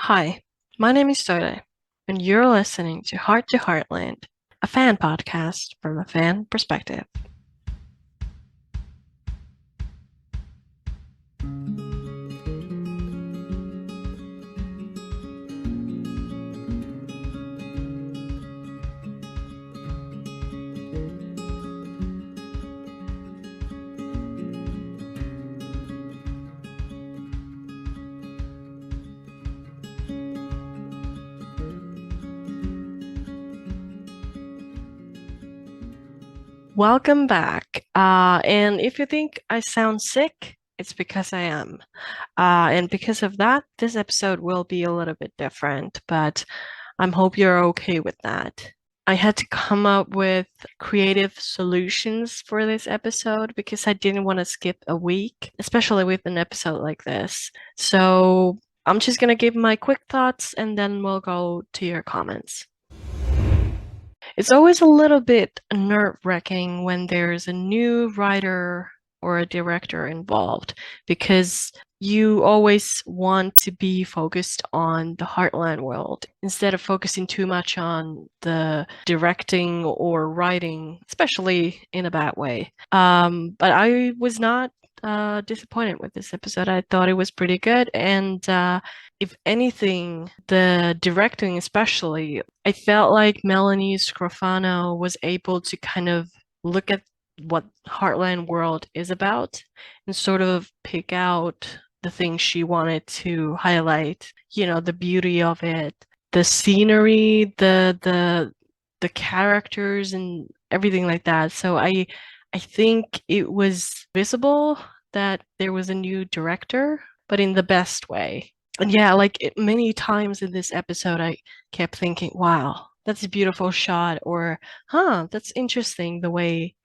Hi, my name is Soda, and you're listening to Heartland, a fan podcast from a fan perspective. Welcome back. And if you think I sound sick, it's because I am. And because of that, this episode will be a little bit different, but I hope you're okay with that. I had to come up with creative solutions for this episode because I didn't want to skip a week, especially with an episode like this. So I'm just going to give my quick thoughts and then we'll go to your comments. It's always a little bit nerve-wracking when there's a new writer or a director involved because you always want to be focused on the Heartland world instead of focusing too much on the directing or writing, especially in a bad way. But I was not disappointed with this episode. I thought it was pretty good, and if anything, the directing especially, I felt like Melanie Scrofano was able to kind of look at what Heartland World is about and sort of pick out the things she wanted to highlight, the beauty of it, the scenery, the characters and everything like that. So I think it was visible that there was a new director, but in the best way. And yeah, many times in this episode, I kept thinking, wow, that's a beautiful shot, or, that's interesting the way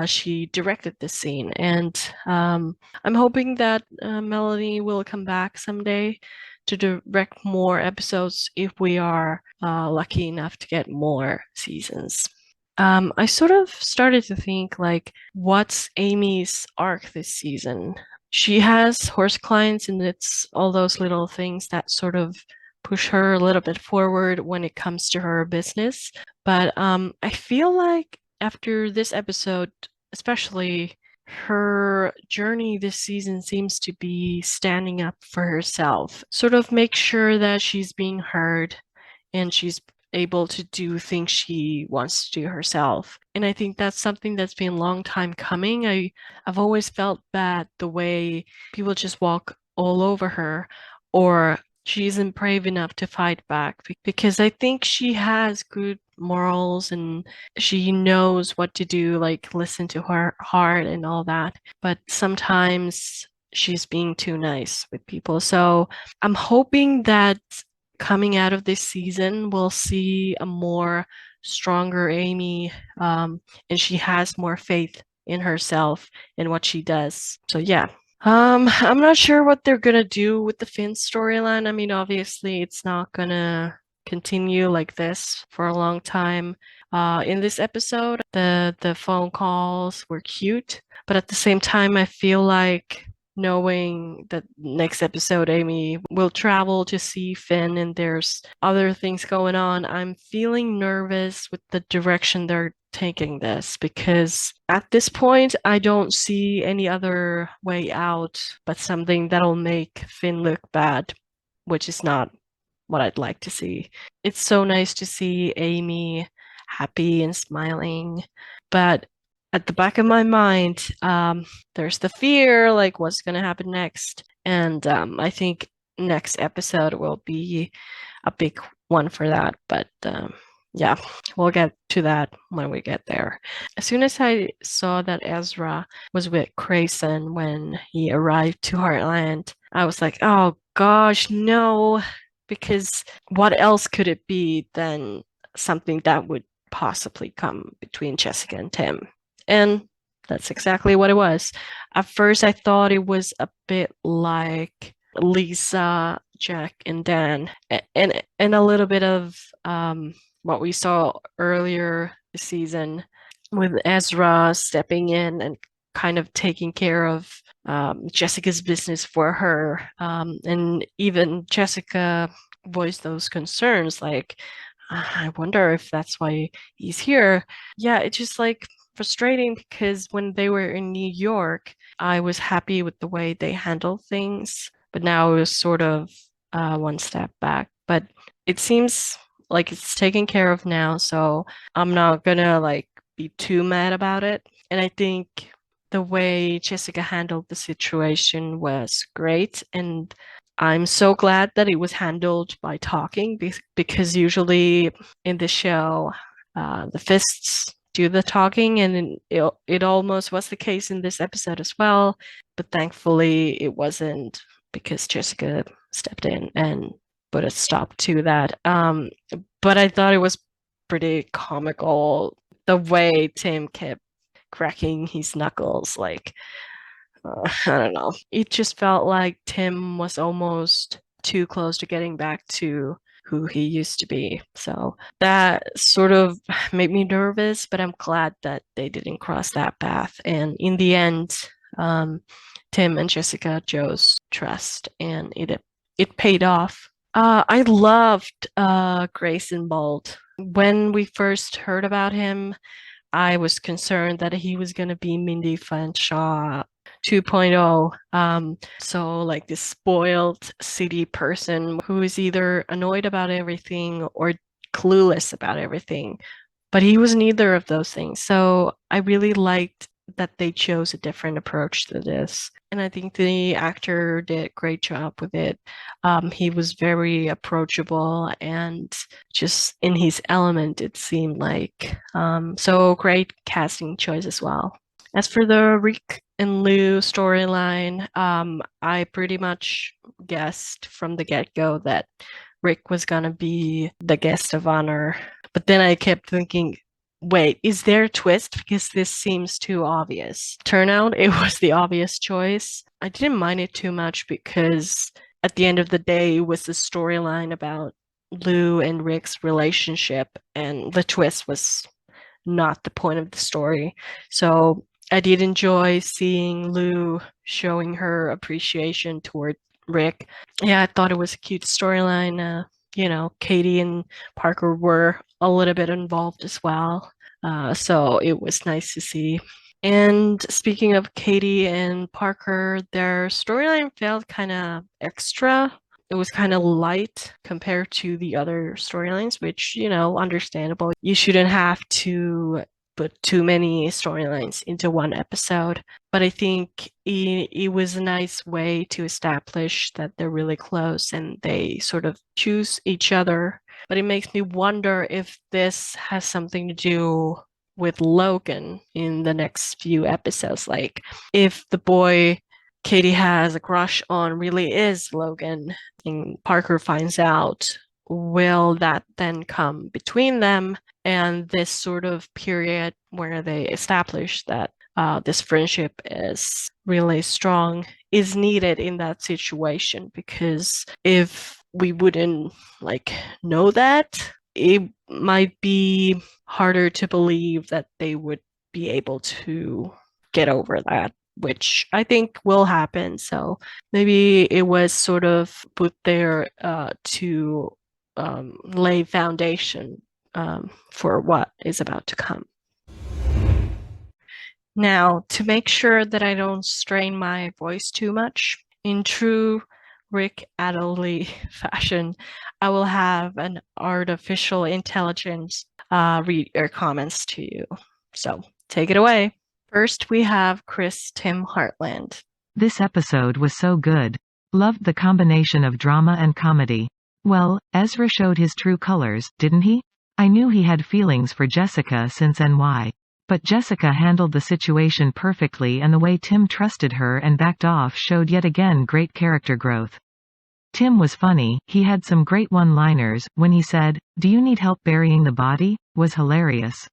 she directed this scene. And I'm hoping that Melanie will come back someday to direct more episodes if we are lucky enough to get more seasons. I sort of started to think like, what's Amy's arc this season? She has horse clients, and it's all those little things that sort of push her a little bit forward when it comes to her business. But I feel like after this episode, especially, her journey this season seems to be standing up for herself, sort of make sure that she's being heard and she's able to do things she wants to do herself. And I think that's something that's been a long time coming. I've always felt that the way people just walk all over her, or she isn't brave enough to fight back, because I think she has good morals and she knows what to do, like listen to her heart and all that. But sometimes she's being too nice with people. So I'm hoping that coming out of this season, we'll see a more stronger Amy, and she has more faith in herself and what she does. So yeah. I'm not sure what they're gonna do with the Finn storyline. I mean, obviously, it's not gonna continue like this for a long time. In this episode, the phone calls were cute, but at the same time, I feel like knowing that next episode Amy will travel to see Finn and there's other things going on, I'm feeling nervous with the direction they're taking this, because at this point I don't see any other way out but something that'll make Finn look bad, which is not what I'd like to see. It's so nice to see Amy happy and smiling, but at the back of my mind, there's the fear, like what's going to happen next. And I think next episode will be a big one for that. But yeah, we'll get to that when we get there. As soon as I saw that Ezra was with Grayson when he arrived to Heartland, I was like, oh gosh, no, because what else could it be than something that would possibly come between Jessica and Tim? And that's exactly what it was. At first, I thought it was a bit like Lisa, Jack, and Dan, and a little bit of what we saw earlier this season with Ezra stepping in and kind of taking care of Jessica's business for her. And even Jessica voiced those concerns, like, I wonder if that's why he's here. Yeah, it's just like frustrating because when they were in New York, I was happy with the way they handled things, but now it was sort of one step back. But it seems like it's taken care of now, so I'm not gonna like be too mad about it. And I think the way Jessica handled the situation was great, and I'm so glad that it was handled by talking because usually in the show, the fists do the talking, and it almost was the case in this episode as well. But thankfully, it wasn't because Jessica stepped in and put a stop to that. But I thought it was pretty comical the way Tim kept cracking his knuckles, like I don't know. It just felt like Tim was almost too close to getting back to who he used to be. So that sort of made me nervous, but I'm glad that they didn't cross that path. And in the end, Tim and Jessica chose trust, and it paid off. I loved Grayson Bold. When we first heard about him, I was concerned that he was going to be Mindy Fanshawe 2.0. So like this spoiled city person who is either annoyed about everything or clueless about everything. But he was neither of those things. So I really liked that they chose a different approach to this. And I think the actor did a great job with it. He was very approachable and just in his element, it seemed like. So great casting choice as well. As for the Rick and Lou storyline, I pretty much guessed from the get-go that Rick was gonna be the guest of honor. But then I kept thinking, wait, is there a twist? Because this seems too obvious. Turnout, it was the obvious choice. I didn't mind it too much because at the end of the day, it was the storyline about Lou and Rick's relationship, and the twist was not the point of the story. So I did enjoy seeing Lou showing her appreciation toward Rick. Yeah, I thought it was a cute storyline. Katie and Parker were a little bit involved as well. So it was nice to see. And speaking of Katie and Parker, their storyline felt kind of extra. It was kind of light compared to the other storylines, which, understandable. You shouldn't have to put too many storylines into one episode. But I think it was a nice way to establish that they're really close and they sort of choose each other. But it makes me wonder if this has something to do with Logan in the next few episodes. Like, if the boy Katie has a crush on really is Logan, and Parker finds out, will that then come between them? And this sort of period where they establish that this friendship is really strong is needed in that situation, because if we wouldn't know that, it might be harder to believe that they would be able to get over that, which I think will happen. So maybe it was sort of put there to lay foundation for what is about to come. Now, to make sure that I don't strain my voice too much, in true Rick Adderley fashion, I will have an artificial intelligence read your comments to you. So take it away. First, we have Tim Heartland. This episode was so good. Loved the combination of drama and comedy. Well, Ezra showed his true colors, didn't he? I knew he had feelings for Jessica since NY. But Jessica handled the situation perfectly, and the way Tim trusted her and backed off showed yet again great character growth. Tim was funny. He had some great one-liners. When he said, "Do you need help burying the body?" was hilarious.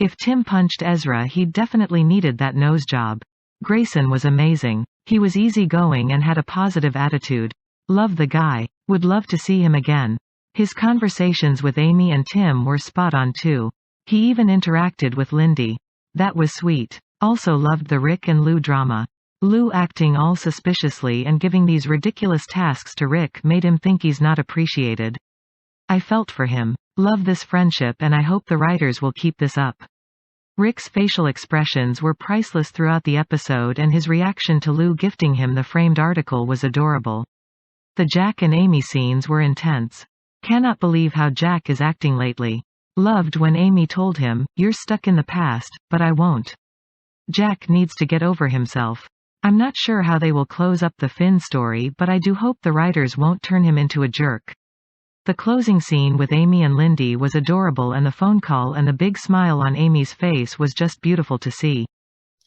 If Tim punched Ezra, he'd definitely needed that nose job. Grayson was amazing. He was easygoing and had a positive attitude. Love the guy. Would love to see him again. His conversations with Amy and Tim were spot on too. He even interacted with Lindy. That was sweet. Also loved the Rick and Lou drama. Lou acting all suspiciously and giving these ridiculous tasks to Rick made him think he's not appreciated. I felt for him. Love this friendship and I hope the writers will keep this up. Rick's facial expressions were priceless throughout the episode and his reaction to Lou gifting him the framed article was adorable. The Jack and Amy scenes were intense. Cannot believe how Jack is acting lately. Loved when Amy told him, "You're stuck in the past, but I won't." Jack needs to get over himself. I'm not sure how they will close up the Finn story, but I do hope the writers won't turn him into a jerk. The closing scene with Amy and Lindy was adorable and the phone call and the big smile on Amy's face was just beautiful to see.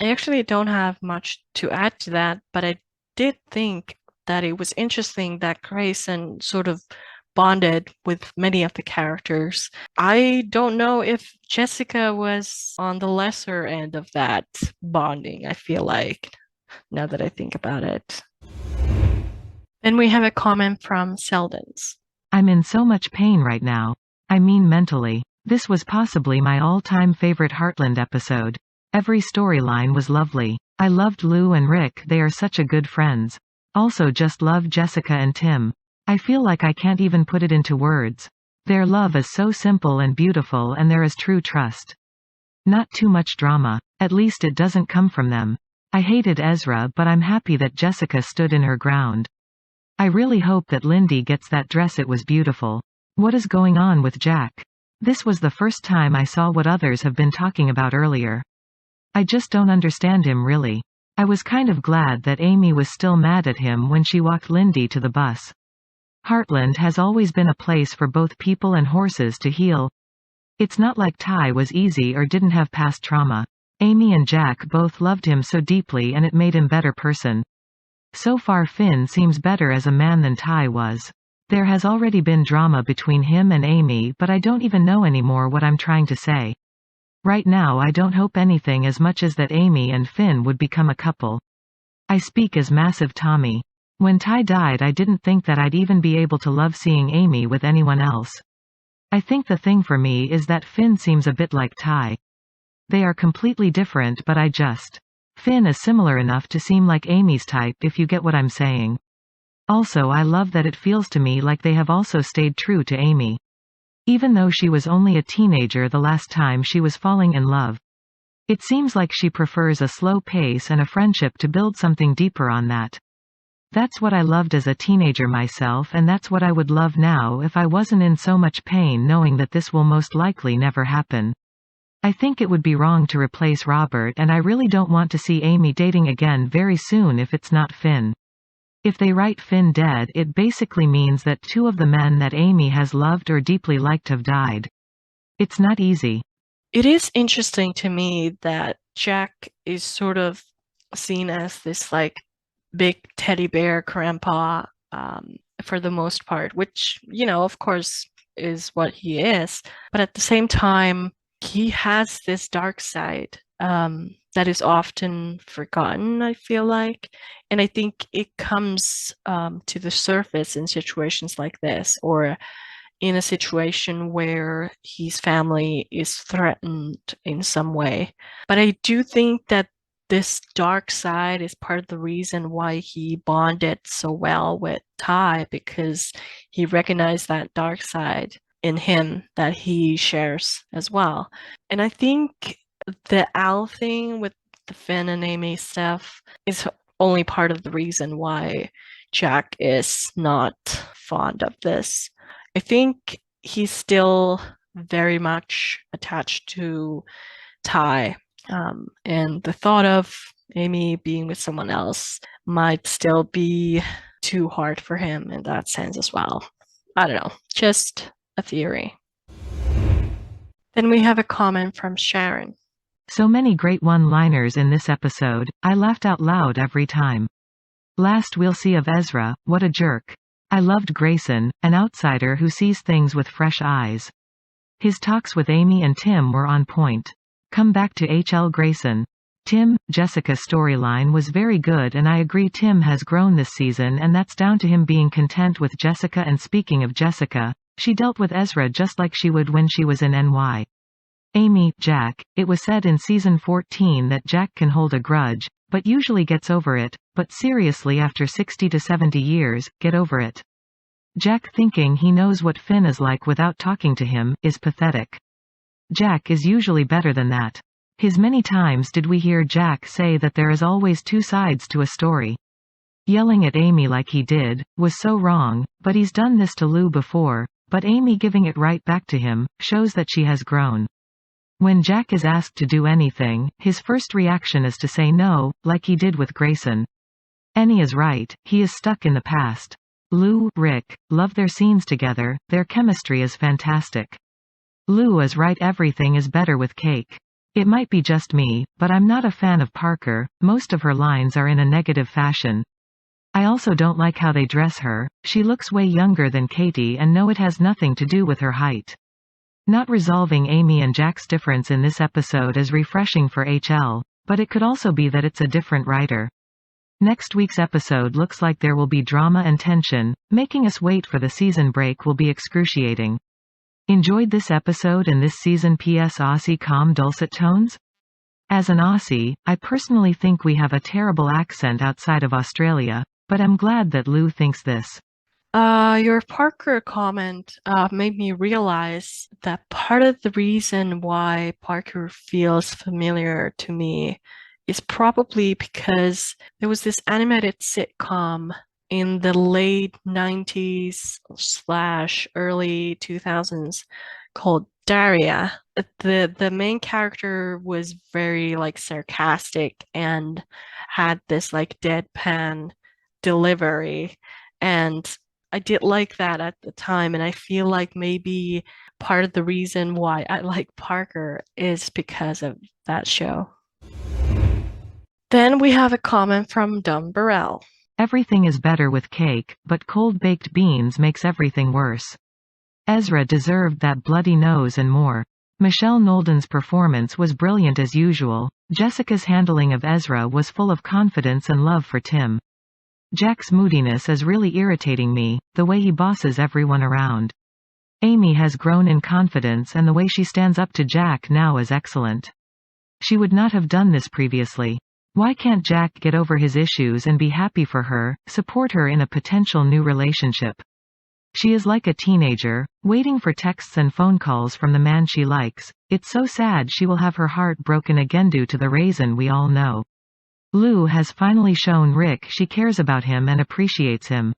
I actually don't have much to add to that, but I did think that it was interesting that Grayson sort of bonded with many of the characters. I don't know if Jessica was on the lesser end of that bonding, I feel like, now that I think about it. Then we have a comment from Seldens. I'm in so much pain right now. I mean mentally. This was possibly my all-time favorite Heartland episode. Every storyline was lovely. I loved Lou and Rick, they are such a good friends. Also just love Jessica and Tim. I feel like I can't even put it into words. Their love is so simple and beautiful and there is true trust. Not too much drama. At least it doesn't come from them. I hated Ezra but I'm happy that Jessica stood in her ground. I really hope that Lindy gets that dress, it was beautiful. What is going on with Jack? This was the first time I saw what others have been talking about earlier. I just don't understand him really. I was kind of glad that Amy was still mad at him when she walked Lindy to the bus. Heartland has always been a place for both people and horses to heal. It's not like Ty was easy or didn't have past trauma. Amy and Jack both loved him so deeply and it made him a better person. So far Finn seems better as a man than Ty was. There has already been drama between him and Amy but I don't even know anymore what I'm trying to say. Right now I don't hope anything as much as that Amy and Finn would become a couple. I speak as massive Tommy. When Ty died I didn't think that I'd even be able to love seeing Amy with anyone else. I think the thing for me is that Finn seems a bit like Ty. They are completely different but Finn is similar enough to seem like Amy's type if you get what I'm saying. Also I love that it feels to me like they have also stayed true to Amy. Even though she was only a teenager the last time she was falling in love. It seems like she prefers a slow pace and a friendship to build something deeper on that. That's what I loved as a teenager myself and that's what I would love now if I wasn't in so much pain knowing that this will most likely never happen. I think it would be wrong to replace Robert and I really don't want to see Amy dating again very soon if it's not Finn. If they write Finn dead it basically means that two of the men that Amy has loved or deeply liked have died. It's not easy. It is interesting to me that Jack is sort of seen as this like big teddy bear grandpa for the most part, which, you know, of course is what he is. But at the same time, he has this dark side that is often forgotten, I feel like. And I think it comes to the surface in situations like this, or in a situation where his family is threatened in some way. But I do think that this dark side is part of the reason why he bonded so well with Ty, because he recognized that dark side in him that he shares as well. And I think the Al thing with the Finn and Amy stuff is only part of the reason why Jack is not fond of this. I think he's still very much attached to Ty, and the thought of Amy being with someone else might still be too hard for him in that sense as well. I don't know, just a theory. Then we have a comment from Sharon. So many great one-liners in this episode, I laughed out loud every time. Last we'll see of Ezra, what a jerk. I loved Grayson, an outsider who sees things with fresh eyes. His talks with Amy and Tim were on point. Come back to H.L. Grayson. Tim, Jessica's storyline was very good and I agree Tim has grown this season and that's down to him being content with Jessica, and speaking of Jessica, she dealt with Ezra just like she would when she was in NY. Amy, Jack, it was said in season 14 that Jack can hold a grudge, but usually gets over it, but seriously after 60 to 70 years, get over it. Jack thinking he knows what Finn is like without talking to him, is pathetic. Jack is usually better than that. His many times did we hear Jack say that there is always two sides to a story. Yelling at Amy like he did, was so wrong, but he's done this to Lou before, but Amy giving it right back to him, shows that she has grown. When Jack is asked to do anything, his first reaction is to say no, like he did with Grayson. Annie is right, he is stuck in the past. Lou, Rick, love their scenes together, their chemistry is fantastic. Lou is right, everything is better with Cake. It might be just me, but I'm not a fan of Parker, most of her lines are in a negative fashion. I also don't like how they dress her, she looks way younger than Katie and no, it has nothing to do with her height. Not resolving Amy and Jack's difference in this episode is refreshing for HL, but it could also be that it's a different writer. Next week's episode looks like there will be drama and tension, making us wait for the season break will be excruciating. Enjoyed this episode and this season? PS Aussie calm dulcet tones? As an Aussie, I personally think we have a terrible accent outside of Australia, but I'm glad that Lou thinks this. Your Parker comment made me realize that part of the reason why Parker feels familiar to me is probably because there was this animated sitcom in the late 90s / early 2000s called Daria. The main character was very like sarcastic and had this like deadpan delivery, and I did like that at the time, and I feel like maybe part of the reason why I like Parker is because of that show. Then we have a comment from Dumb Burrell. Everything is better with Cake, but cold baked beans makes everything worse. Ezra deserved that bloody nose and more. Michelle Nolden's performance was brilliant as usual. Jessica's handling of Ezra was full of confidence and love for Tim. Jack's moodiness is really irritating me, the way he bosses everyone around. Amy has grown in confidence and the way she stands up to Jack now is excellent. She would not have done this previously. Why can't Jack get over his issues and be happy for her, support her in a potential new relationship? She is like a teenager, waiting for texts and phone calls from the man she likes. It's so sad she will have her heart broken again due to the reason we all know. Lou has finally shown Rick she cares about him and appreciates him.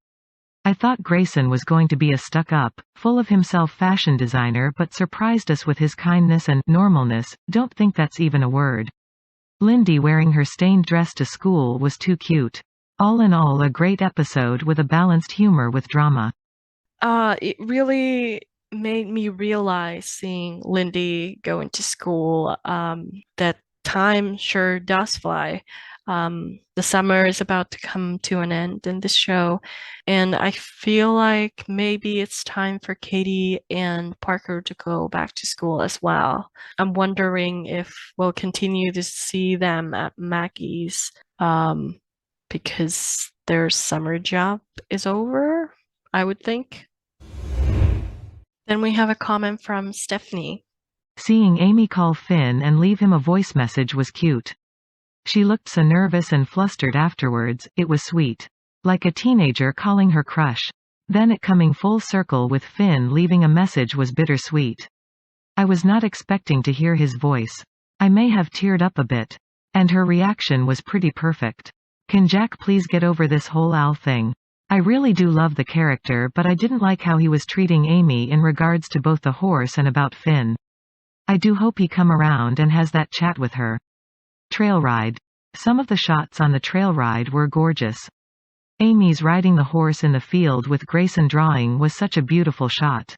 I thought Grayson was going to be a stuck-up, full of himself fashion designer but surprised us with his kindness and normalness, don't think that's even a word. Lindy wearing her stained dress to school was too cute. All in all, a great episode with a balanced humor with drama. It really made me realize seeing Lindy go into school that time sure does fly. The summer is about to come to an end in this show, and I feel like maybe it's time for Katie and Parker to go back to school as well. I'm wondering if we'll continue to see them at Maggie's because their summer job is over, I would think. Then we have a comment from Stephanie. Seeing Amy call Finn and leave him a voice message was cute. She looked so nervous and flustered afterwards, it was sweet. Like a teenager calling her crush. Then it coming full circle with Finn leaving a message was bittersweet. I was not expecting to hear his voice. I may have teared up a bit. And her reaction was pretty perfect. Can Jack please get over this whole Al thing? I really do love the character, but I didn't like how he was treating Amy in regards to both the horse and about Finn. I do hope he come around and has that chat with her. Trail ride. Some of the shots on the trail ride were gorgeous. Amy's riding the horse in the field with Grayson drawing was such a beautiful shot.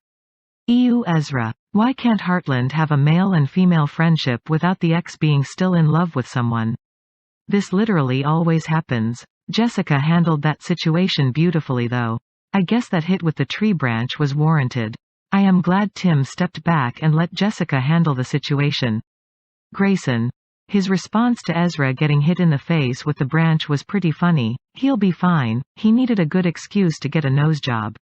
Ezra. Why can't Heartland have a male and female friendship without the ex being still in love with someone? This literally always happens. Jessica handled that situation beautifully though. I guess that hit with the tree branch was warranted. I am glad Tim stepped back and let Jessica handle the situation. Grayson. His response to Ezra getting hit in the face with the branch was pretty funny. He'll be fine, he needed a good excuse to get a nose job.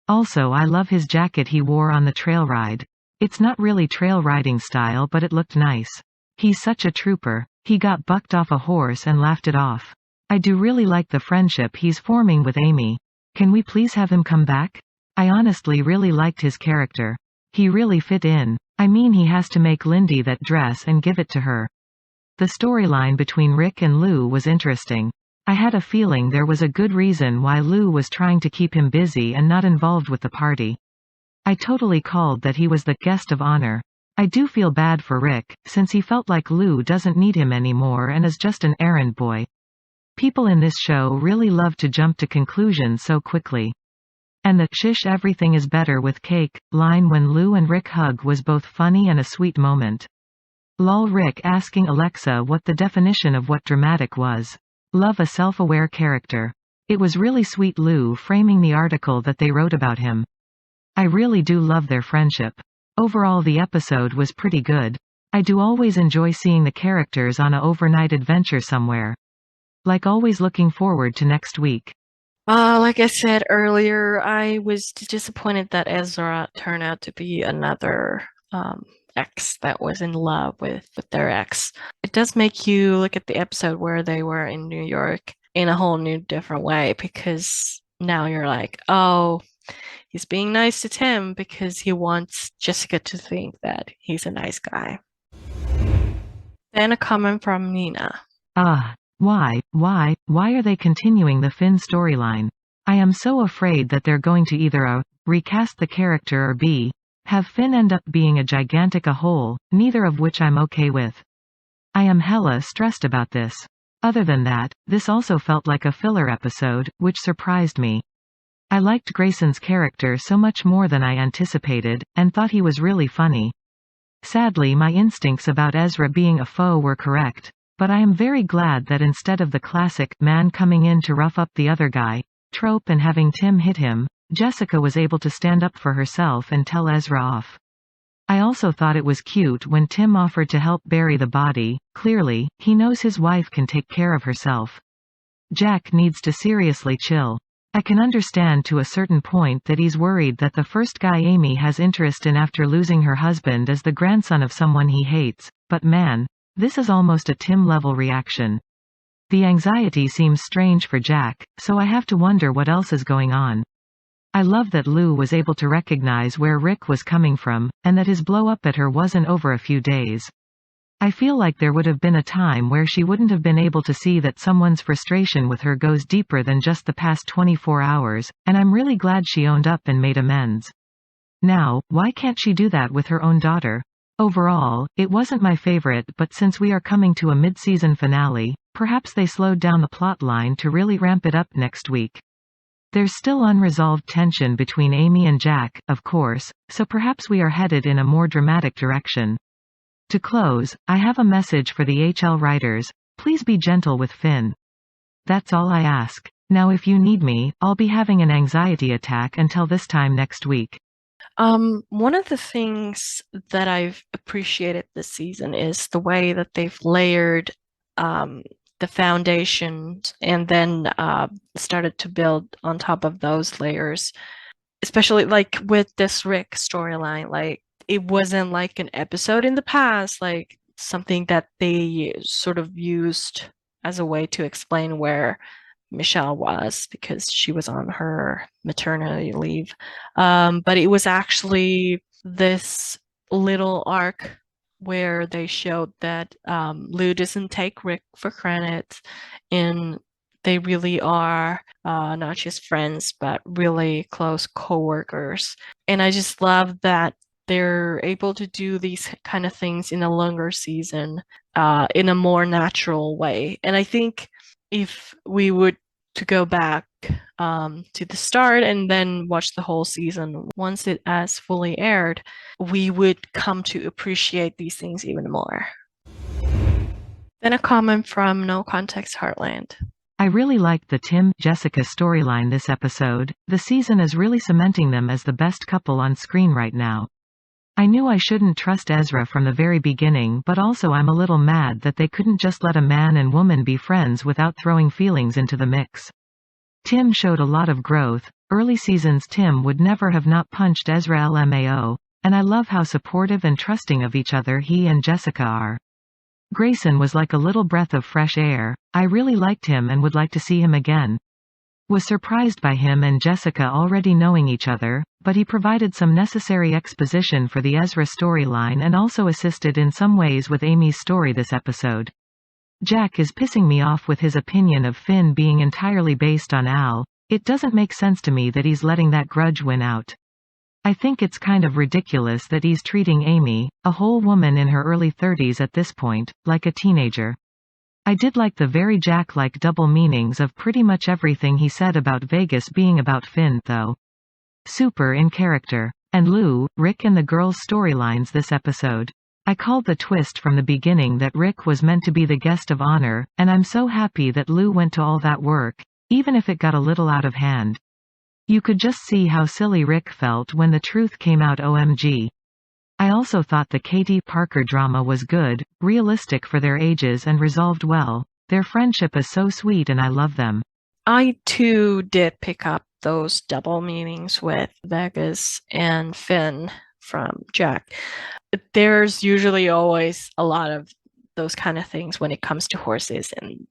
Also, I love his jacket he wore on the trail ride. It's not really trail riding style, but it looked nice. He's such a trooper. He got bucked off a horse and laughed it off. I do really like the friendship he's forming with Amy. Can we please have him come back? I honestly really liked his character. He really fit in. I mean, he has to make Lindy that dress and give it to her. The storyline between Rick and Lou was interesting. I had a feeling there was a good reason why Lou was trying to keep him busy and not involved with the party. I totally called that he was the guest of honor. I do feel bad for Rick, since he felt like Lou doesn't need him anymore and is just an errand boy. People in this show really love to jump to conclusions so quickly. And the "shish, everything is better with cake" line when Lou and Rick hug was both funny and a sweet moment. Lol, Rick asking Alexa what the definition of what dramatic was. Love a self-aware character. It was really sweet Lou framing the article that they wrote about him. I really do love their friendship. Overall, the episode was pretty good. I do always enjoy seeing the characters on a overnight adventure somewhere. Like always, looking forward to next week. Like I said earlier, I was disappointed that Ezra turned out to be another ex that was in love with their ex. It does make you look at the episode where they were in New York in a whole new different way, because now you're like, oh, he's being nice to Tim because he wants Jessica to think that he's a nice guy. Then a comment from Nina. Why are they continuing the Finn storyline? I am so afraid that they're going to either A, recast the character, or B, have Finn end up being a gigantic a-hole, neither of which I'm okay with. I am hella stressed about this. Other than that, this also felt like a filler episode, which surprised me. I liked Grayson's character so much more than I anticipated, and thought he was really funny. Sadly, my instincts about Ezra being a foe were correct. But I am very glad that instead of the classic man coming in to rough up the other guy trope and having Tim hit him, Jessica was able to stand up for herself and tell Ezra off. I also thought it was cute when Tim offered to help bury the body. Clearly, he knows his wife can take care of herself. Jack needs to seriously chill. I can understand to a certain point that he's worried that the first guy Amy has interest in after losing her husband is the grandson of someone he hates, but man, this is almost a Tim-level reaction. The anxiety seems strange for Jack, so I have to wonder what else is going on. I love that Lou was able to recognize where Rick was coming from, and that his blow-up at her wasn't over a few days. I feel like there would have been a time where she wouldn't have been able to see that someone's frustration with her goes deeper than just the past 24 hours, and I'm really glad she owned up and made amends. Now, why can't she do that with her own daughter? Overall, it wasn't my favorite, but since we are coming to a mid-season finale, perhaps they slowed down the plot line to really ramp it up next week. There's still unresolved tension between Amy and Jack, of course, so perhaps we are headed in a more dramatic direction. To close, I have a message for the HL writers: please be gentle with Finn. That's all I ask. Now if you need me, I'll be having an anxiety attack until this time next week. One of the things that I've appreciated this season is the way that they've layered the foundations and then started to build on top of those layers, especially like with this Rick storyline. Like, it wasn't like an episode in the past, like something that they sort of used as a way to explain where Michelle was because she was on her maternity leave. But it was actually this little arc where they showed that Lou doesn't take Rick for granted, and they really are not just friends, but really close co-workers. And I just love that they're able to do these kind of things in a longer season in a more natural way. And I think if we would to go back to the start and then watch the whole season once it has fully aired, we would come to appreciate these things even more. Then a comment from No Context Heartland. I really liked the Tim-Jessica storyline this episode. The season is really cementing them as the best couple on screen right now. I knew I shouldn't trust Ezra from the very beginning, but also I'm a little mad that they couldn't just let a man and woman be friends without throwing feelings into the mix. Tim showed a lot of growth. Early seasons Tim would never have not punched Ezra LMAO, and I love how supportive and trusting of each other he and Jessica are. Grayson was like a little breath of fresh air. I really liked him and would like to see him again. Was surprised by him and Jessica already knowing each other, but he provided some necessary exposition for the Ezra storyline and also assisted in some ways with Amy's story this episode. Jack is pissing me off with his opinion of Finn being entirely based on Al. It doesn't make sense to me that he's letting that grudge win out. I think it's kind of ridiculous that he's treating Amy, a whole woman in her early 30s at this point, like a teenager. I did like the very Jack-like double meanings of pretty much everything he said about Vegas being about Finn, though. Super in character. And Lou, Rick and the girls' storylines this episode. I called the twist from the beginning that Rick was meant to be the guest of honor, and I'm so happy that Lou went to all that work, even if it got a little out of hand. You could just see how silly Rick felt when the truth came out. OMG. I also thought the Katie Parker drama was good, realistic for their ages and resolved well. Their friendship is so sweet and I love them. I too did pick up those double meanings with Vegas and Finn from Jack. There's usually always a lot of those kind of things when it comes to horses and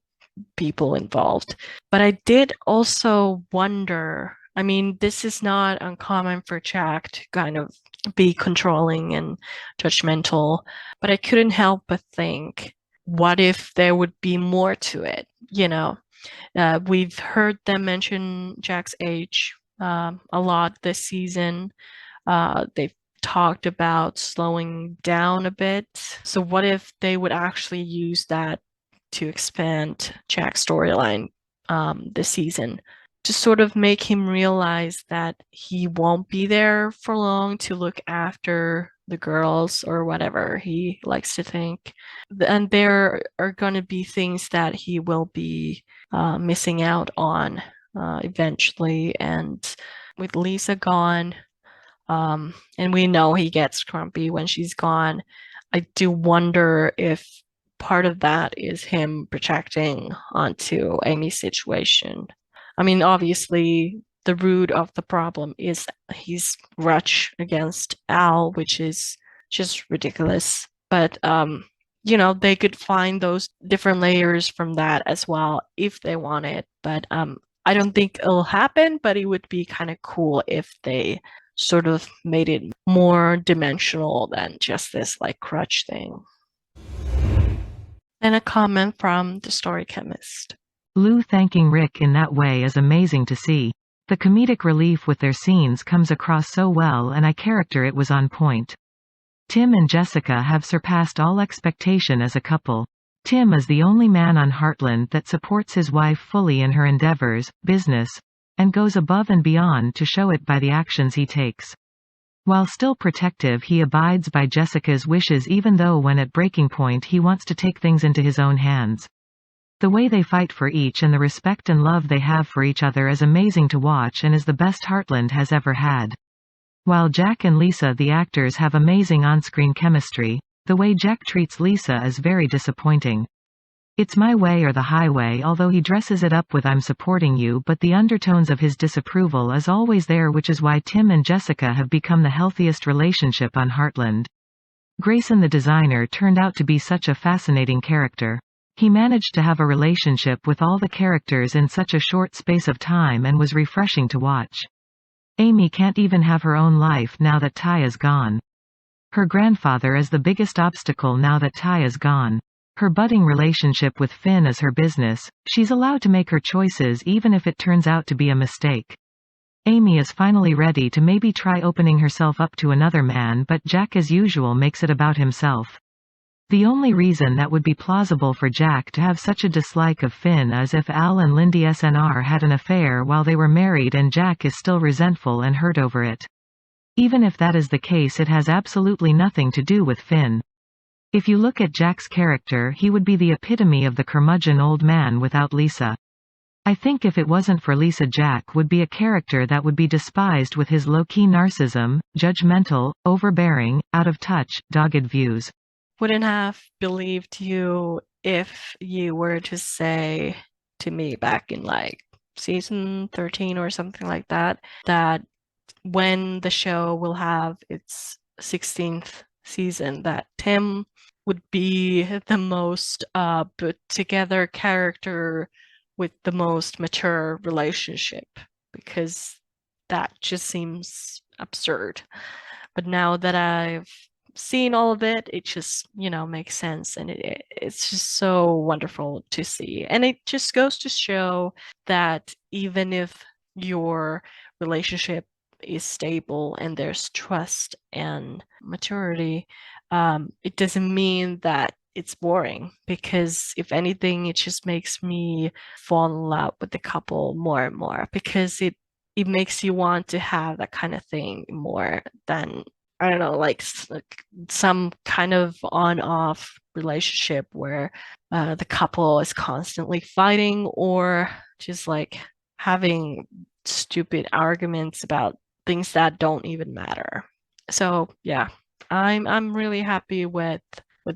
people involved. But I did also wonder, I mean, this is not uncommon for Jack to kind of be controlling and judgmental, but I couldn't help but think, what if there would be more to it? We've heard them mention Jack's age a lot this season. They've talked about slowing down a bit. So what if they would actually use that to expand Jack's storyline this season, to sort of make him realize that he won't be there for long to look after the girls or whatever he likes to think. And there are going to be things that he will be missing out on eventually. And with Lisa gone, and we know he gets grumpy when she's gone, I do wonder if part of that is him projecting onto Amy's situation. I mean, obviously, the root of the problem is his grudge against Al, which is just ridiculous. But, they could find those different layers from that as well if they wanted. But I don't think it'll happen, but it would be kind of cool if they sort of made it more dimensional than just this like crutch thing. And a comment from the story chemist. Lou thanking Rick in that way is amazing to see. The comedic relief with their scenes comes across so well and it was on point. Tim and Jessica have surpassed all expectation as a couple. Tim is the only man on Heartland that supports his wife fully in her endeavors, business, and goes above and beyond to show it by the actions he takes. While still protective, he abides by Jessica's wishes even though when at breaking point he wants to take things into his own hands. The way they fight for each and the respect and love they have for each other is amazing to watch and is the best Heartland has ever had. While Jack and Lisa, the actors, have amazing on-screen chemistry, the way Jack treats Lisa is very disappointing. It's my way or the highway, although he dresses it up with "I'm supporting you," but the undertones of his disapproval is always there, which is why Tim and Jessica have become the healthiest relationship on Heartland. Grayson the designer turned out to be such a fascinating character. He managed to have a relationship with all the characters in such a short space of time and was refreshing to watch. Amy can't even have her own life now that Ty is gone. Her grandfather is the biggest obstacle now that Ty is gone. Her budding relationship with Finn is her business. She's allowed to make her choices even if it turns out to be a mistake. Amy is finally ready to maybe try opening herself up to another man, but Jack as usual makes it about himself. The only reason that would be plausible for Jack to have such a dislike of Finn is if Al and Lindy SNR had an affair while they were married and Jack is still resentful and hurt over it. Even if that is the case, it has absolutely nothing to do with Finn. If you look at Jack's character, he would be the epitome of the curmudgeon old man without Lisa. I think if it wasn't for Lisa, Jack would be a character that would be despised with his low-key narcissism, judgmental, overbearing, out-of-touch, dogged views. Wouldn't have believed you if you were to say to me back in like season 13 or something like that, that when the show will have its 16th season, that Tim would be the most put together character with the most mature relationship, because that just seems absurd. But now that I've seen all of it, it just, makes sense. And it's just so wonderful to see. And it just goes to show that even if your relationship is stable and there's trust and maturity, it doesn't mean that it's boring, because if anything, it just makes me fall in love with the couple more and more, because it makes you want to have that kind of thing more than, I don't know, like some kind of on-off relationship where the couple is constantly fighting, or just like having stupid arguments about things that don't even matter. So yeah, I'm really happy with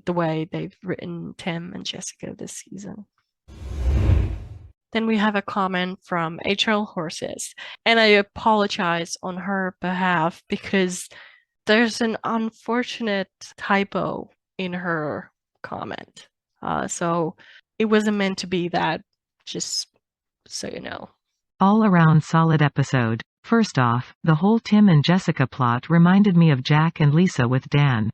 the way they've written Tim and Jessica this season. Then we have a comment from HL Horses, and I apologize on her behalf because there's an unfortunate typo in her comment. So it wasn't meant to be that, just so you know. All around solid episode. First off, the whole Tim and Jessica plot reminded me of Jack and Lisa with Dan.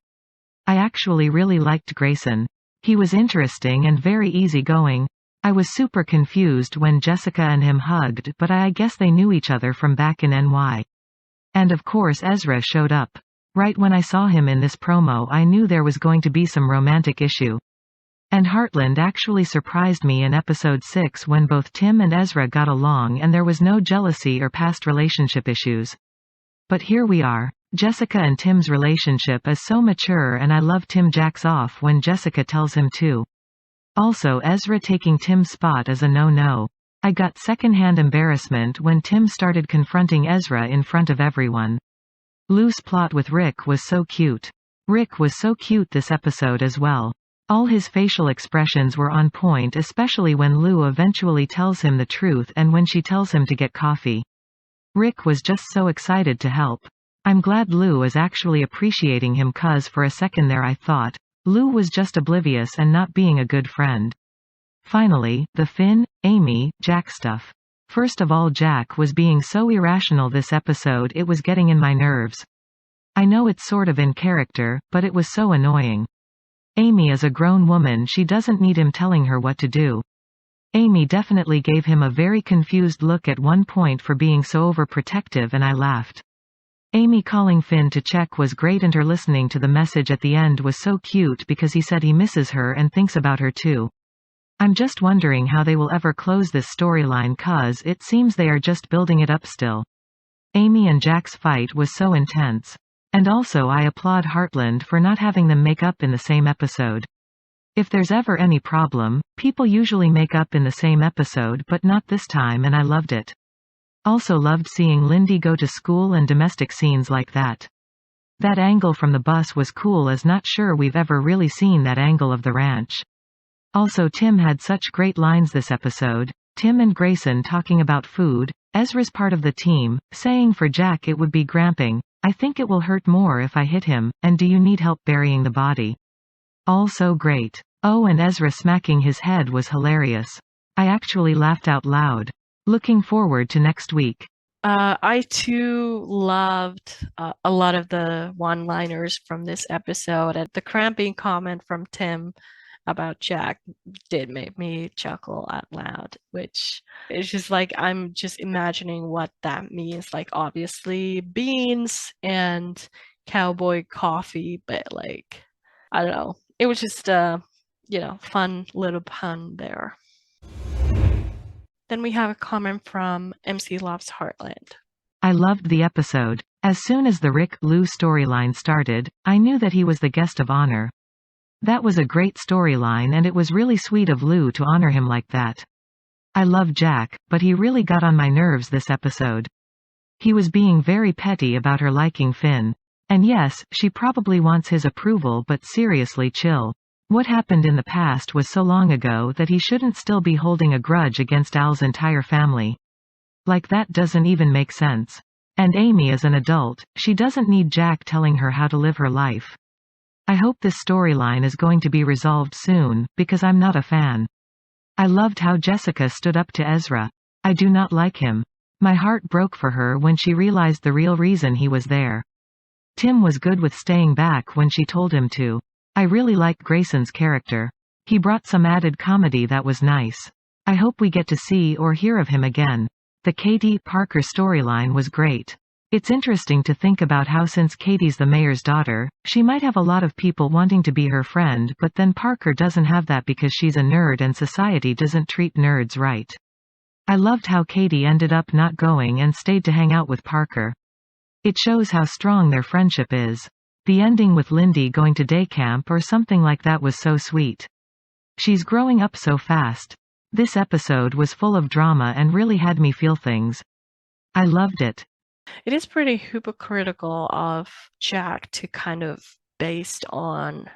I actually really liked Grayson. He was interesting and very easygoing. I was super confused when Jessica and him hugged, but I guess they knew each other from back in NY. And of course Ezra showed up. Right when I saw him in this promo, I knew there was going to be some romantic issue. And Heartland actually surprised me in episode 6 when both Tim and Ezra got along and there was no jealousy or past relationship issues. But here we are. Jessica and Tim's relationship is so mature, and I love Tim jacks off when Jessica tells him to. Also, Ezra taking Tim's spot is a no-no. I got second-hand embarrassment when Tim started confronting Ezra in front of everyone. Lou's plot with Rick was so cute. Rick was so cute this episode as well. All his facial expressions were on point, especially when Lou eventually tells him the truth and when she tells him to get coffee. Rick was just so excited to help. I'm glad Lou is actually appreciating him, cause for a second there I thought Lou was just oblivious and not being a good friend. Finally, the Finn, Amy, Jack stuff. First of all, Jack was being so irrational this episode, it was getting in my nerves. I know it's sort of in character, but it was so annoying. Amy is a grown woman, she doesn't need him telling her what to do. Amy definitely gave him a very confused look at one point for being so overprotective, and I laughed. Amy calling Finn to check was great, and her listening to the message at the end was so cute because he said he misses her and thinks about her too. I'm just wondering how they will ever close this storyline, cause it seems they are just building it up still. Amy and Jack's fight was so intense. And also I applaud Heartland for not having them make up in the same episode. If there's ever any problem, people usually make up in the same episode, but not this time, and I loved it. Also loved seeing Lindy go to school and domestic scenes like that. That angle from the bus was cool, as not sure we've ever really seen that angle of the ranch. Also Tim had such great lines this episode. Tim and Grayson talking about food, Ezra's part of the team, saying for Jack it would be gramping, I think it will hurt more if I hit him, and do you need help burying the body? All so great. Oh, and Ezra smacking his head was hilarious. I actually laughed out loud. Looking forward to next week. I too loved a lot of the one-liners from this episode, and the cramping comment from Tim about Jack did make me chuckle out loud, which is just like, I'm just imagining what that means. Like, obviously beans and cowboy coffee, but like, I don't know. It was just fun little pun there. Then we have a comment from MC Loves Heartland. I loved the episode. As soon as the Rick-Lou storyline started, I knew that he was the guest of honor. That was a great storyline, and it was really sweet of Lou to honor him like that. I love Jack, but he really got on my nerves this episode. He was being very petty about her liking Finn. And yes, she probably wants his approval, but seriously, chill. What happened in the past was so long ago that he shouldn't still be holding a grudge against Al's entire family. Like, that doesn't even make sense. And Amy is an adult, she doesn't need Jack telling her how to live her life. I hope this storyline is going to be resolved soon, because I'm not a fan. I loved how Jessica stood up to Ezra. I do not like him. My heart broke for her when she realized the real reason he was there. Tim was good with staying back when she told him to. I really liked Grayson's character. He brought some added comedy that was nice. I hope we get to see or hear of him again. The Katie Parker storyline was great. It's interesting to think about how since Katie's the mayor's daughter, she might have a lot of people wanting to be her friend, but then Parker doesn't have that because she's a nerd and society doesn't treat nerds right. I loved how Katie ended up not going and stayed to hang out with Parker. It shows how strong their friendship is. The ending with Lindy going to day camp or something like that was so sweet. She's growing up so fast. This episode was full of drama and really had me feel things. I loved it. It is pretty hypocritical of Jack to kind of based on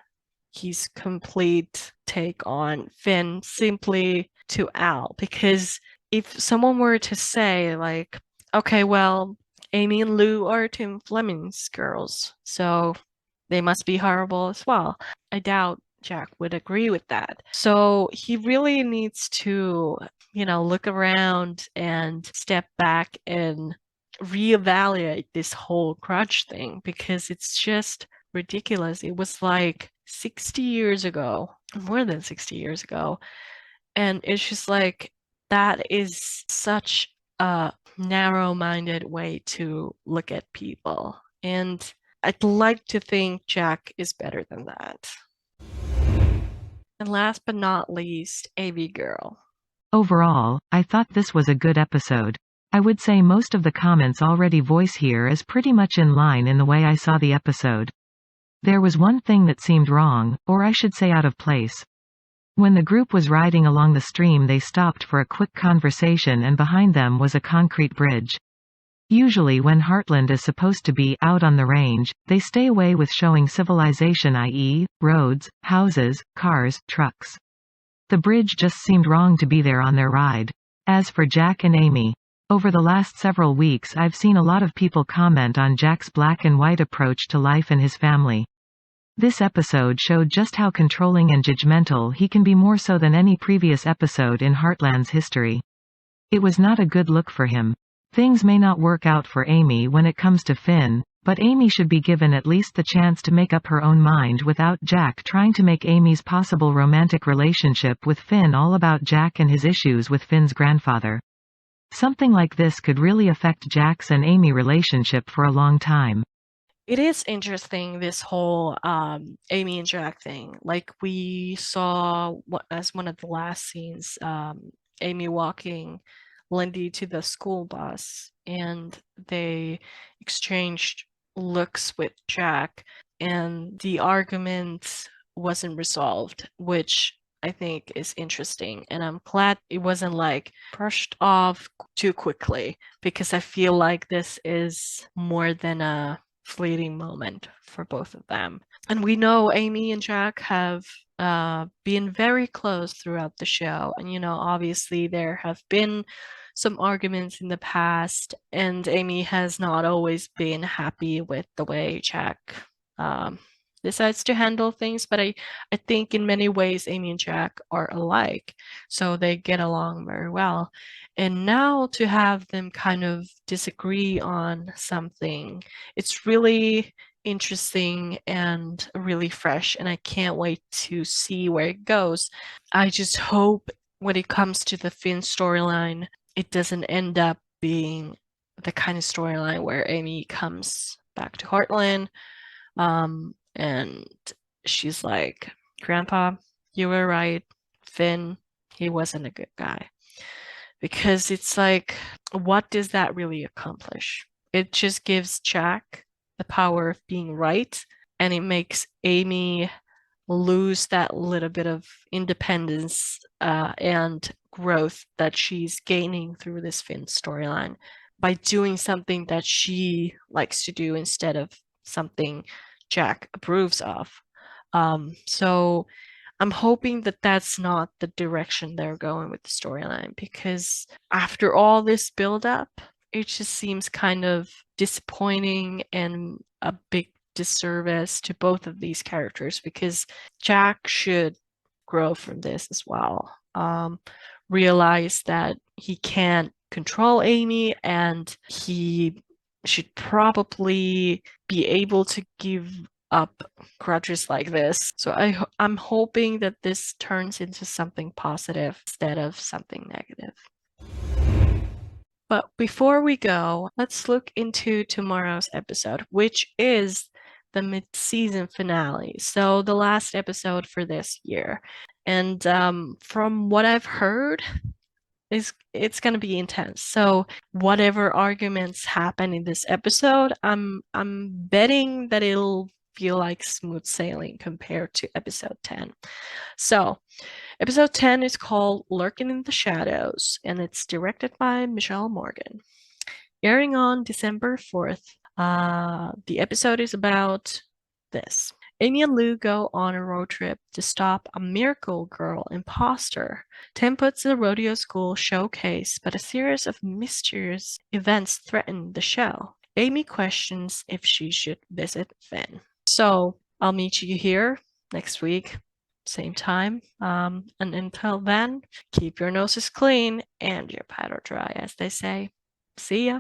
his complete take on Finn simply to Al, because if someone were to say like, okay, well, Amy and Lou are Tim Fleming's girls, so they must be horrible as well. I doubt Jack would agree with that. So he really needs to, look around and step back and reevaluate this whole grudge thing, because it's just ridiculous. It was like 60 years ago, more than 60 years ago. And it's just like, that is such a narrow-minded way to look at people. And I'd like to think Jack is better than that. And last but not least, AV Girl. Overall, I thought this was a good episode. I would say most of the comments already voice here is pretty much in line in the way I saw the episode. There was one thing that seemed wrong, or I should say out of place. When the group was riding along the stream, they stopped for a quick conversation and behind them was a concrete bridge. Usually when Heartland is supposed to be out on the range, they stay away with showing civilization, i.e., roads, houses, cars, trucks. The bridge just seemed wrong to be there on their ride. As for Jack and Amy, over the last several weeks I've seen a lot of people comment on Jack's black and white approach to life and his family. This episode showed just how controlling and judgmental he can be, more so than any previous episode in Heartland's history. It was not a good look for him. Things may not work out for Amy when it comes to Finn, but Amy should be given at least the chance to make up her own mind without Jack trying to make Amy's possible romantic relationship with Finn all about Jack and his issues with Finn's grandfather. Something like this could really affect Jack's and Amy relationship for a long time. It is interesting, this whole Amy and Jack thing. Like we saw as one of the last scenes, Amy walking Lindy to the school bus, and they exchanged looks with Jack, and the argument wasn't resolved, which I think is interesting. And I'm glad it wasn't like brushed off too quickly, because I feel like this is more than a fleeting moment for both of them. And we know Amy and Jack have been very close throughout the show. And, obviously there have been some arguments in the past, and Amy has not always been happy with the way Jack decides to handle things. But I think in many ways Amy and Jack are alike, so they get along very well. And now to have them kind of disagree on something, it's really interesting and really fresh, and I can't wait to see where it goes. I just hope when it comes to the Finn storyline, it doesn't end up being the kind of storyline where Amy comes back to Heartland, and she's like, Grandpa, you were right. Finn, he wasn't a good guy. Because it's like, what does that really accomplish? It just gives Jack the power of being right, and it makes Amy lose that little bit of independence and growth that she's gaining through this Finn storyline by doing something that she likes to do instead of something Jack approves of. So I'm hoping that that's not the direction they're going with the storyline, because after all this build up, it just seems kind of disappointing and a big disservice to both of these characters because Jack should grow from this as well. Realize that he can't control Amy and he should probably be able to give up grudges like this. So I'm hoping that this turns into something positive instead of something negative. But before we go, let's look into tomorrow's episode, which is the mid-season finale. So the last episode for this year. And from what I've heard, it's going to be intense. So whatever arguments happen in this episode, I'm betting that it'll feel like smooth sailing compared to episode 10. So episode 10 is called Lurking in the Shadows, and it's directed by Michelle Morgan. Airing on December 4th, the episode is about this. Amy and Lou go on a road trip to stop a Miracle Girl imposter. Tim puts the rodeo school showcase, but a series of mysterious events threaten the show. Amy questions if she should visit Finn. So I'll meet you here next week, same time. And until then, keep your noses clean and your powder dry, as they say. See ya.